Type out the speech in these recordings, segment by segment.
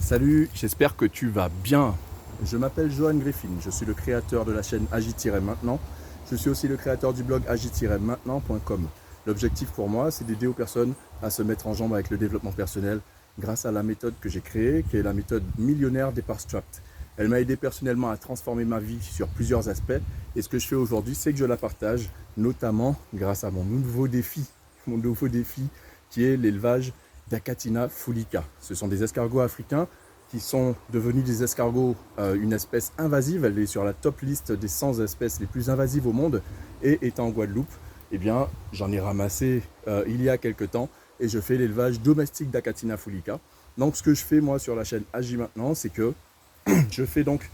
Salut, j'espère que tu vas bien. Je m'appelle Johan Griffin, je suis le créateur de la chaîne Agi-Maintenant. Je suis aussi le créateur du blog agi-maintenant.com. L'objectif pour moi, c'est d'aider aux personnes à se mettre en jambe avec le développement personnel grâce à la méthode que j'ai créée, qui est la méthode millionnaire des Strapped. Elle m'a aidé personnellement à transformer ma vie sur plusieurs aspects et ce que je fais aujourd'hui, c'est que je la partage, notamment grâce à mon nouveau défi qui est l'élevage d'Achatina fulica. Ce sont des escargots africains qui sont devenus des escargots, une espèce invasive. Elle est sur la top liste des 100 espèces les plus invasives au monde. Et étant en Guadeloupe, eh bien, j'en ai ramassé il y a quelques temps et je fais l'élevage domestique d'Achatina fulica. Donc ce que je fais moi sur la chaîne Agi Maintenant, c'est que je fais donc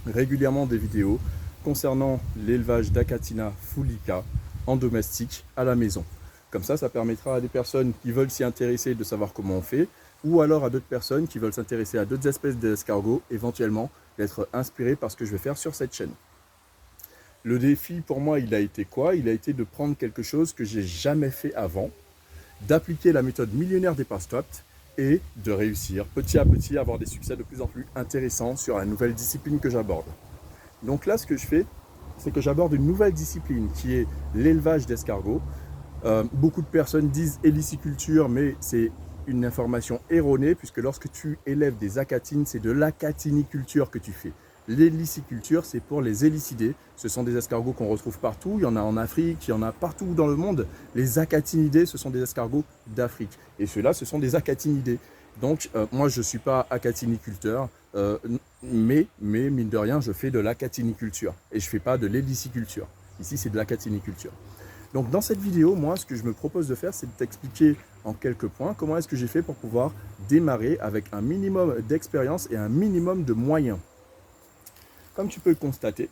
régulièrement des vidéos concernant l'élevage d'Achatina fulica en domestique à la maison. Comme ça permettra à des personnes qui veulent s'y intéresser de savoir comment on fait, ou alors à d'autres personnes qui veulent s'intéresser à d'autres espèces d'escargots, éventuellement d'être inspirés par ce que je vais faire sur cette chaîne. Le défi pour moi, il a été quoi? Il a été de prendre quelque chose que j'ai jamais fait avant, d'appliquer la méthode millionnaire des Strapped et de réussir petit à petit à avoir des succès de plus en plus intéressants sur la nouvelle discipline que j'aborde. Donc là, ce que je fais, c'est que j'aborde une nouvelle discipline qui est l'élevage d'escargots. Beaucoup de personnes disent héliciculture, mais c'est une information erronée, puisque lorsque tu élèves des achatines, c'est de l'achatiniculture que tu fais. L'héliciculture, c'est pour les hélicider. Ce sont des escargots qu'on retrouve partout. Il y en a en Afrique, il y en a partout dans le monde. Les achatinidés, ce sont des escargots d'Afrique. Et ceux-là, ce sont des achatinidés. Donc, moi, je ne suis pas achatiniculteur, mais mine de rien, je fais de l'achatiniculture. Et je ne fais pas de l'héliciculture. Ici, c'est de l'achatiniculture. Donc dans cette vidéo, moi, ce que je me propose de faire, c'est de t'expliquer en quelques points comment est-ce que j'ai fait pour pouvoir démarrer avec un minimum d'expérience et un minimum de moyens. Comme tu peux le constater,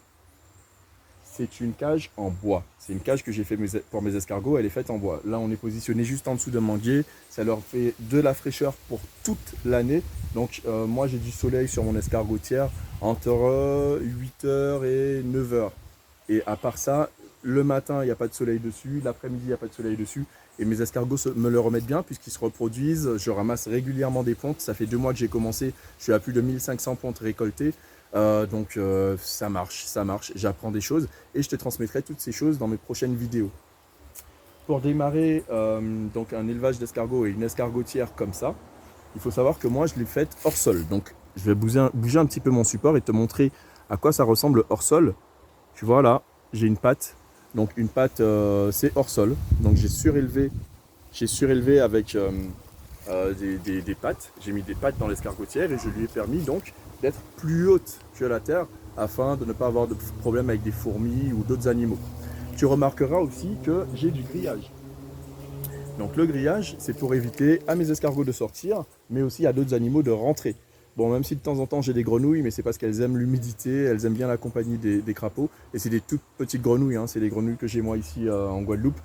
c'est une cage en bois. C'est une cage que j'ai fait pour mes escargots, elle est faite en bois. Là, on est positionné juste en dessous d'un manguier. Ça leur fait de la fraîcheur pour toute l'année. Donc moi, j'ai du soleil sur mon escargotière entre 8h et 9h. Et à part ça, le matin, il n'y a pas de soleil dessus, l'après-midi, il n'y a pas de soleil dessus. Et mes escargots me le remettent bien puisqu'ils se reproduisent. Je ramasse régulièrement des pontes. Ça fait 2 mois que j'ai commencé. Je suis à plus de 1500 pontes récoltées. Donc ça marche. J'apprends des choses et je te transmettrai toutes ces choses dans mes prochaines vidéos. Pour démarrer donc un élevage d'escargots et une escargotière comme ça, il faut savoir que moi, je l'ai faite hors sol. Donc je vais bouger un petit peu mon support et te montrer à quoi ça ressemble hors sol. Tu vois là, j'ai une patte. Donc une patte, c'est hors sol. Donc j'ai surélevé avec des pattes. J'ai mis des pattes dans l'escargotière et je lui ai permis donc d'être plus haute que la terre afin de ne pas avoir de problème avec des fourmis ou d'autres animaux. Tu remarqueras aussi que j'ai du grillage. Donc le grillage, c'est pour éviter à mes escargots de sortir, mais aussi à d'autres animaux de rentrer. Bon, même si de temps en temps j'ai des grenouilles, mais c'est parce qu'elles aiment l'humidité, elles aiment bien la compagnie des crapauds. Et c'est des toutes petites grenouilles, hein, c'est les grenouilles que j'ai moi ici en Guadeloupe.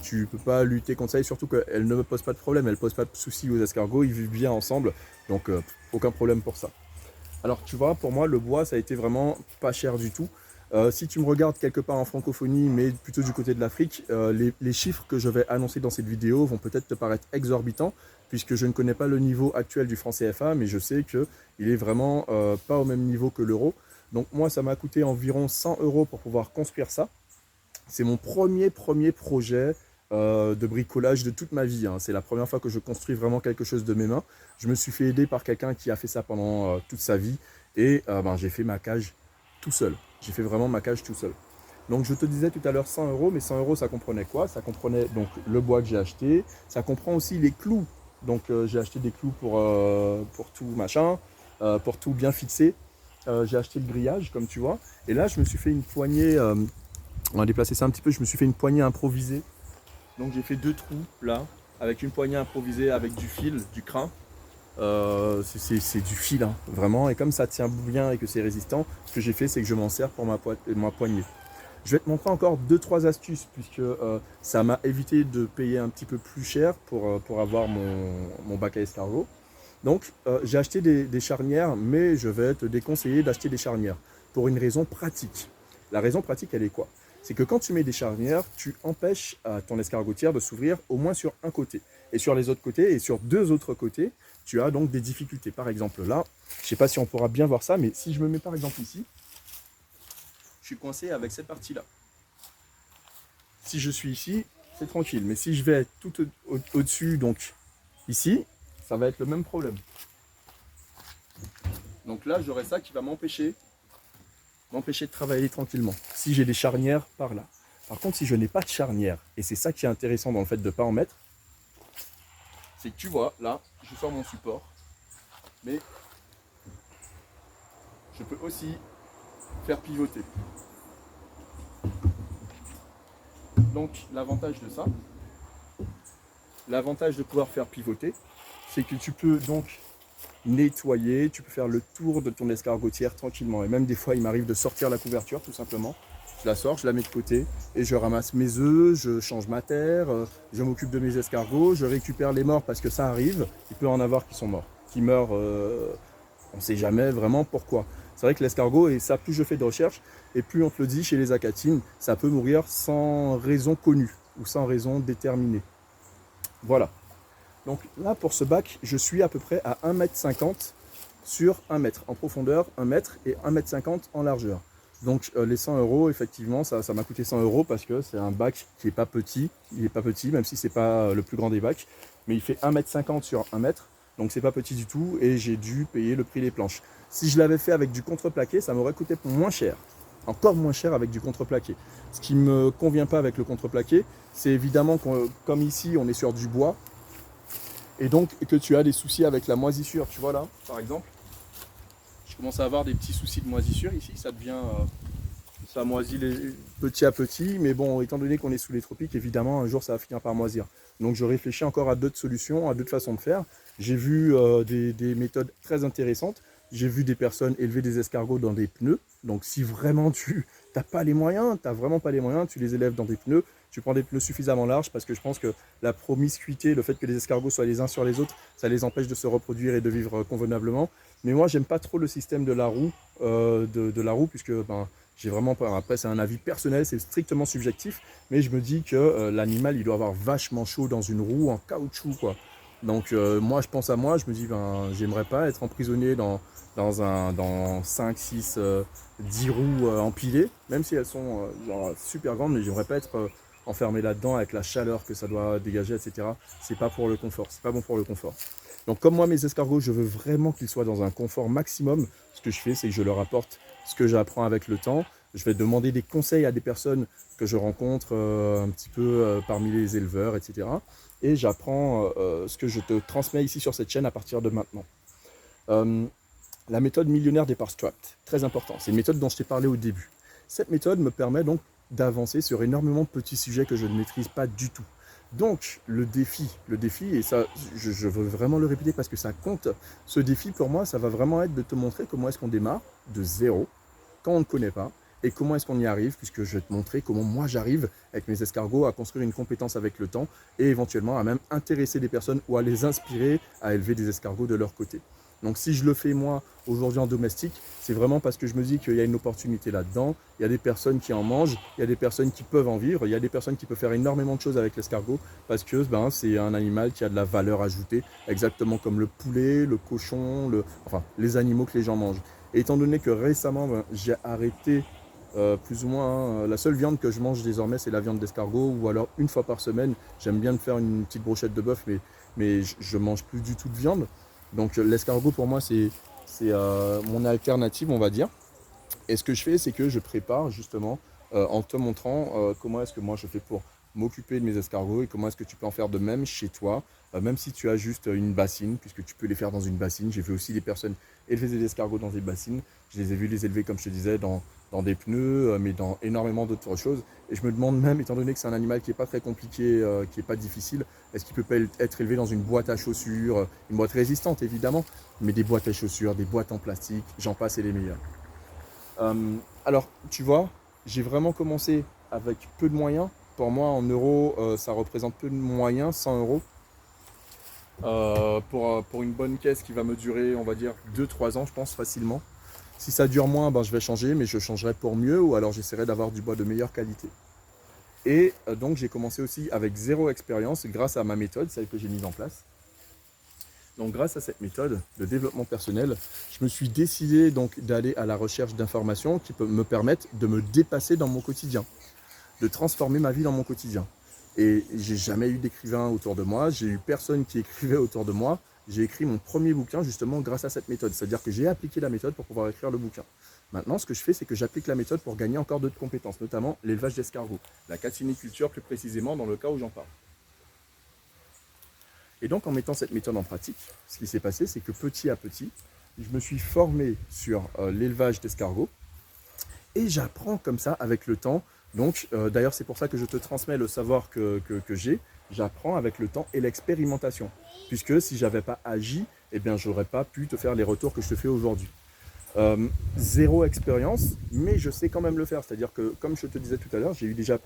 Tu ne peux pas lutter contre ça, et surtout qu'elles ne me posent pas de problème, elles ne posent pas de soucis aux escargots, ils vivent bien ensemble, donc aucun problème pour ça. Alors tu vois, pour moi le bois ça a été vraiment pas cher du tout. Si tu me regardes quelque part en francophonie, mais plutôt du côté de l'Afrique, les chiffres que je vais annoncer dans cette vidéo vont peut-être te paraître exorbitants, puisque je ne connais pas le niveau actuel du franc CFA, mais je sais qu'il est vraiment pas au même niveau que l'euro. Donc moi, ça m'a coûté environ 100 € pour pouvoir construire ça. C'est mon premier projet de bricolage de toute ma vie, hein. C'est la première fois que je construis vraiment quelque chose de mes mains. Je me suis fait aider par quelqu'un qui a fait ça pendant toute sa vie, et j'ai fait ma cage tout seul. J'ai fait vraiment ma cage tout seul. Donc je te disais tout à l'heure 100 €, mais 100 € ça comprenait quoi? Ça comprenait donc le bois que j'ai acheté, ça comprend aussi les clous. Donc j'ai acheté des clous pour tout machin, pour tout bien fixer. J'ai acheté le grillage comme tu vois. Et là je me suis fait une poignée, on va déplacer ça un petit peu, je me suis fait une poignée improvisée. Donc j'ai fait 2 trous là, avec une poignée improvisée avec du fil, du crin. C'est du fil, hein, vraiment, et comme ça tient bien et que c'est résistant, ce que j'ai fait c'est que je m'en sers pour ma poignée. Je vais te montrer encore 2-3 astuces puisque ça m'a évité de payer un petit peu plus cher pour avoir mon bac à escargot. Donc j'ai acheté des charnières, mais je vais te déconseiller d'acheter des charnières pour une raison pratique. La raison pratique elle est quoi? C'est que quand tu mets des charnières, tu empêches ton escargotière de s'ouvrir au moins sur un côté. Et sur les autres côtés, et sur 2 autres côtés, tu as donc des difficultés. Par exemple là, je ne sais pas si on pourra bien voir ça, mais si je me mets par exemple ici, je suis coincé avec cette partie-là. Si je suis ici, c'est tranquille. Mais si je vais tout au-dessus, donc ici, ça va être le même problème. Donc là, j'aurai ça qui va m'empêcher de travailler tranquillement. Si j'ai des charnières par là. Par contre, si je n'ai pas de charnière, et c'est ça qui est intéressant dans le fait de ne pas en mettre, c'est que tu vois, là, je sors mon support, mais je peux aussi faire pivoter. Donc l'avantage de ça, l'avantage de pouvoir faire pivoter, c'est que tu peux donc nettoyer, tu peux faire le tour de ton escargotière tranquillement. Et même des fois, il m'arrive de sortir la couverture tout simplement. Je la sors, je la mets de côté et je ramasse mes œufs, je change ma terre, je m'occupe de mes escargots, je récupère les morts parce que ça arrive. Il peut en avoir qui sont morts, qui meurent, on ne sait jamais vraiment pourquoi. C'est vrai que l'escargot, et ça, plus je fais de recherches, et plus on te le dit chez les acatines, ça peut mourir sans raison connue ou sans raison déterminée. Voilà. Donc là, pour ce bac, je suis à peu près à 1,50 m sur 1 m. En profondeur, 1 m et 1,50 m en largeur. Donc les 100 €, effectivement, ça m'a coûté 100 € parce que c'est un bac qui n'est pas petit. Il n'est pas petit, même si ce n'est pas le plus grand des bacs. Mais il fait 1,50 m sur 1 m. Donc c'est pas petit du tout et j'ai dû payer le prix des planches. Si je l'avais fait avec du contreplaqué, ça m'aurait coûté moins cher. Encore moins cher avec du contreplaqué. Ce qui ne me convient pas avec le contreplaqué, c'est évidemment que, comme ici, on est sur du bois. Et donc que tu as des soucis avec la moisissure, tu vois là, par exemple. Je commence à avoir des petits soucis de moisissure ici, ça devient, ça moisit petit à petit, mais bon, étant donné qu'on est sous les tropiques, évidemment, un jour ça va finir par moisir. Donc je réfléchis encore à d'autres solutions, à d'autres façons de faire. J'ai vu des méthodes très intéressantes. J'ai vu des personnes élever des escargots dans des pneus. Donc si vraiment tu n'as pas les moyens, tu n'as vraiment pas les moyens, tu les élèves dans des pneus. Tu prends des pneus suffisamment larges parce que je pense que la promiscuité, le fait que les escargots soient les uns sur les autres, ça les empêche de se reproduire et de vivre convenablement. Mais moi, j'aime pas trop le système de la roue, puisque j'ai vraiment peur. Après, c'est un avis personnel, c'est strictement subjectif, mais je me dis que l'animal, il doit avoir vachement chaud dans une roue en caoutchouc, quoi. Donc moi, je pense à moi, je me dis, j'aimerais pas être emprisonné dans 5, 6, 10 roues empilées, même si elles sont super grandes, mais j'aimerais pas être enfermé là-dedans avec la chaleur que ça doit dégager, etc. C'est pas pour le confort, c'est pas bon pour le confort. Donc comme moi, mes escargots, je veux vraiment qu'ils soient dans un confort maximum. Ce que je fais, c'est que je leur apporte ce que j'apprends avec le temps. Je vais demander des conseils à des personnes que je rencontre un petit peu parmi les éleveurs, etc. Et j'apprends ce que je te transmets ici sur cette chaîne à partir de maintenant. La méthode millionnaire des parts strapped, très important. C'est une méthode dont je t'ai parlé au début. Cette méthode me permet donc d'avancer sur énormément de petits sujets que je ne maîtrise pas du tout. Donc le défi, et ça je veux vraiment le répéter parce que ça compte, ce défi pour moi ça va vraiment être de te montrer comment est-ce qu'on démarre de zéro, quand on ne connaît pas, et comment est-ce qu'on y arrive, puisque je vais te montrer comment moi j'arrive avec mes escargots à construire une compétence avec le temps, et éventuellement à même intéresser des personnes ou à les inspirer à élever des escargots de leur côté. Donc si je le fais moi aujourd'hui en domestique, c'est vraiment parce que je me dis qu'il y a une opportunité là-dedans, il y a des personnes qui en mangent, il y a des personnes qui peuvent en vivre, il y a des personnes qui peuvent faire énormément de choses avec l'escargot parce que c'est un animal qui a de la valeur ajoutée, exactement comme le poulet, le cochon, les animaux que les gens mangent. Et étant donné que récemment j'ai arrêté plus ou moins, la seule viande que je mange désormais c'est la viande d'escargot ou alors une fois par semaine, j'aime bien me faire une petite brochette de bœuf mais je mange plus du tout de viande. Donc l'escargot pour moi c'est mon alternative on va dire. Et ce que je fais c'est que je prépare justement en te montrant comment est-ce que moi je fais pour m'occuper de mes escargots et comment est-ce que tu peux en faire de même chez toi, même si tu as juste une bassine, puisque tu peux les faire dans une bassine. J'ai vu aussi des personnes élever des escargots dans des bassines. Je les ai vus les élever comme je te disais dans des pneus, mais dans énormément d'autres choses. Et je me demande même, étant donné que c'est un animal qui n'est pas très compliqué, qui n'est pas difficile, est-ce qu'il peut pas être élevé dans une boîte à chaussures, une boîte résistante évidemment, mais des boîtes à chaussures, des boîtes en plastique, j'en passe et les meilleurs. Alors, tu vois, j'ai vraiment commencé avec peu de moyens. Pour moi, en euros, ça représente peu de moyens, 100 €. Pour une bonne caisse qui va me durer, on va dire, 2-3 ans, je pense, facilement. Si ça dure moins, je vais changer, mais je changerai pour mieux ou alors j'essaierai d'avoir du bois de meilleure qualité. Et donc j'ai commencé aussi avec 0 expérience grâce à ma méthode, celle que j'ai mise en place. Donc grâce à cette méthode de développement personnel, je me suis décidé donc d'aller à la recherche d'informations qui peuvent me permettre de me dépasser dans mon quotidien, de transformer ma vie dans mon quotidien. Et j'ai jamais eu d'écrivain autour de moi, j'ai eu personne qui écrivait autour de moi. J'ai écrit mon premier bouquin justement grâce à cette méthode, c'est-à-dire que j'ai appliqué la méthode pour pouvoir écrire le bouquin. Maintenant, ce que je fais, c'est que j'applique la méthode pour gagner encore d'autres compétences, notamment l'élevage d'escargots, la catiniculture plus précisément dans le cas où j'en parle. Et donc en mettant cette méthode en pratique, ce qui s'est passé, c'est que petit à petit, je me suis formé sur l'élevage d'escargots et j'apprends comme ça avec le temps. Donc d'ailleurs, c'est pour ça que je te transmets le savoir que j'ai. J'apprends avec le temps et l'expérimentation. Puisque si je n'avais pas agi, eh bien, je n'aurais pas pu te faire les retours que je te fais aujourd'hui. 0 expérience, mais je sais quand même le faire. C'est-à-dire que, comme je te disais tout à l'heure, j'ai eu déjà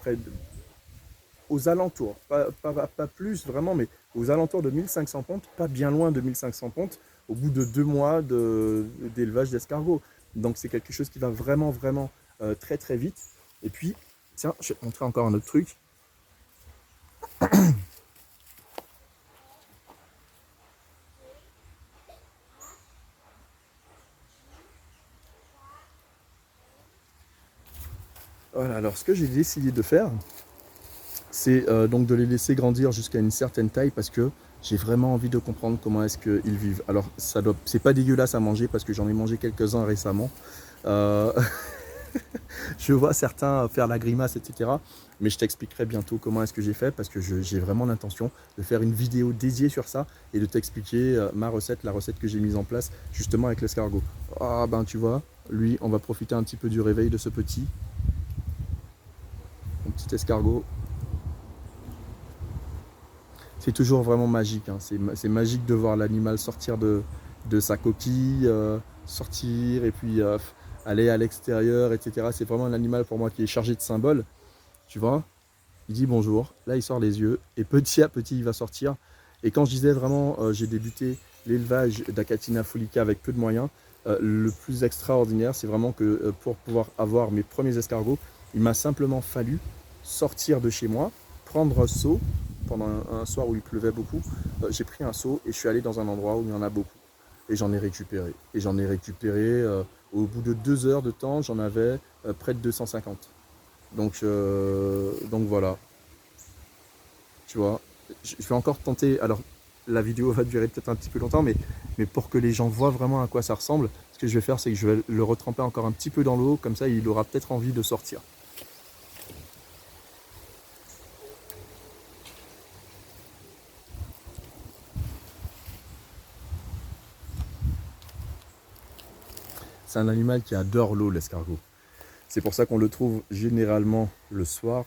aux alentours, pas plus vraiment, mais aux alentours de 1500 pontes, pas bien loin de 1500 pontes, au bout de 2 mois d'élevage d'escargots. Donc c'est quelque chose qui va vraiment, vraiment très très vite. Et puis, tiens, je vais te montrer encore un autre truc. Voilà, alors ce que j'ai décidé de faire, c'est donc de les laisser grandir jusqu'à une certaine taille parce que j'ai vraiment envie de comprendre comment est-ce qu'ils vivent. Alors, c'est pas dégueulasse à manger parce que j'en ai mangé quelques-uns récemment. Je vois certains faire la grimace, etc. Mais je t'expliquerai bientôt comment est-ce que j'ai fait parce que j'ai vraiment l'intention de faire une vidéo dédiée sur ça et de t'expliquer ma recette, la recette que j'ai mise en place justement avec l'escargot. Ah ben tu vois, lui, on va profiter un petit peu du réveil de ce petit escargot. C'est toujours vraiment magique, hein. C'est magique de voir l'animal sortir de sa coquille, sortir et puis aller à l'extérieur, etc. C'est vraiment un animal pour moi qui est chargé de symboles, tu vois. Il dit bonjour, là il sort les yeux et petit à petit il va sortir. Et quand je disais vraiment j'ai débuté l'élevage d'Achatina faulica avec peu de moyens, le plus extraordinaire c'est vraiment que pour pouvoir avoir mes premiers escargots, il m'a simplement fallu sortir de chez moi, prendre un seau. Pendant un soir où il pleuvait beaucoup, j'ai pris un seau et je suis allé dans un endroit où il y en a beaucoup. Et j'en ai récupéré. Et j'en ai récupéré, au bout de 2 heures de temps, j'en avais près de 250. Donc voilà, tu vois. Je vais encore tenter, alors la vidéo va durer peut-être un petit peu longtemps, mais pour que les gens voient vraiment à quoi ça ressemble, ce que je vais faire, c'est que je vais le retremper encore un petit peu dans l'eau, comme ça il aura peut-être envie de sortir. C'est un animal qui adore l'eau, l'escargot. C'est pour ça qu'on le trouve généralement le soir,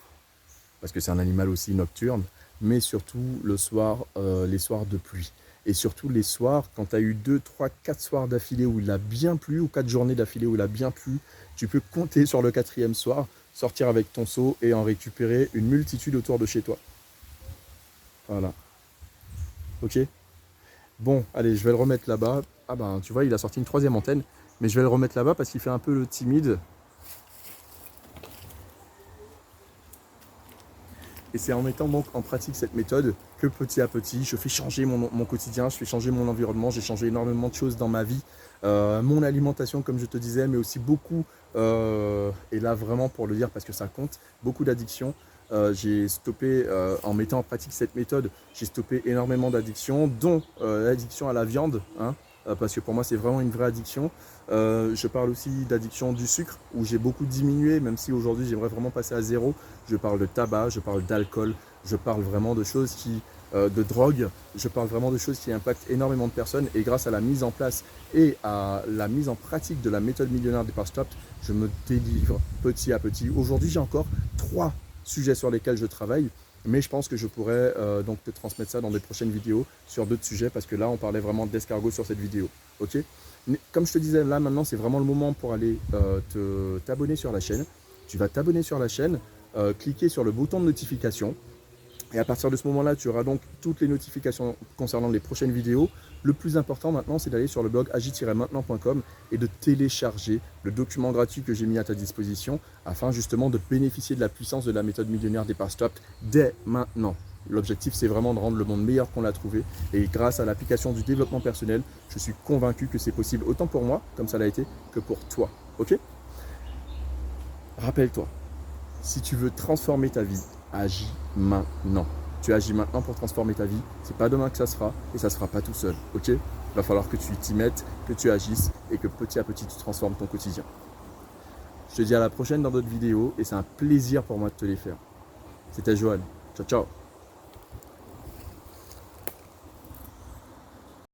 parce que c'est un animal aussi nocturne, mais surtout le soir, les soirs de pluie. Et surtout les soirs, quand tu as eu 2, 3, 4 soirs d'affilée où il a bien plu, ou 4 journées d'affilée où il a bien plu, tu peux compter sur le 4e soir, sortir avec ton seau et en récupérer une multitude autour de chez toi. Voilà. Ok? Bon, allez, je vais le remettre là-bas. Ah ben, tu vois, il a sorti une 3e antenne. Mais je vais le remettre là-bas parce qu'il fait un peu le timide. Et c'est en mettant donc en pratique cette méthode que petit à petit, je fais changer mon quotidien, je fais changer mon environnement, j'ai changé énormément de choses dans ma vie. Mon alimentation, comme je te disais, mais aussi beaucoup, et là vraiment pour le dire parce que ça compte, beaucoup d'addictions. J'ai stoppé, en mettant en pratique cette méthode, j'ai stoppé énormément d'addictions, dont l'addiction à la viande, hein, parce que pour moi c'est vraiment une vraie addiction. Je parle aussi d'addiction du sucre, où j'ai beaucoup diminué, même si aujourd'hui j'aimerais vraiment passer à 0. Je parle de tabac, je parle d'alcool, je parle vraiment de choses de drogue, je parle vraiment de choses qui impactent énormément de personnes. Et grâce à la mise en place et à la mise en pratique de la méthode millionnaire des Stop, je me délivre petit à petit. Aujourd'hui j'ai encore 3 sujets sur lesquels je travaille, mais je pense que je pourrais donc te transmettre ça dans des prochaines vidéos sur d'autres sujets, parce que là on parlait vraiment d'escargot sur cette vidéo. Ok, comme je te disais, là maintenant c'est vraiment le moment pour aller t'abonner sur la chaîne. Tu vas t'abonner sur la chaîne, cliquer sur le bouton de notification, Et à partir de ce moment-là, tu auras donc toutes les notifications concernant les prochaines vidéos. Le plus important maintenant, c'est d'aller sur le blog agi-maintenant.com et de télécharger le document gratuit que j'ai mis à ta disposition afin justement de bénéficier de la puissance de la méthode millionnaire Départ Stop dès maintenant. L'objectif, c'est vraiment de rendre le monde meilleur qu'on l'a trouvé. Et grâce à l'application du développement personnel, je suis convaincu que c'est possible autant pour moi, comme ça l'a été, que pour toi. Ok ? Rappelle-toi, si tu veux transformer ta vie, agis maintenant. Tu agis maintenant pour transformer ta vie. C'est pas demain que ça sera et ça sera pas tout seul. Ok ? Il va falloir que tu t'y mettes, que tu agisses et que petit à petit tu transformes ton quotidien. Je te dis à la prochaine dans d'autres vidéos et c'est un plaisir pour moi de te les faire. C'était Johan. Ciao, ciao.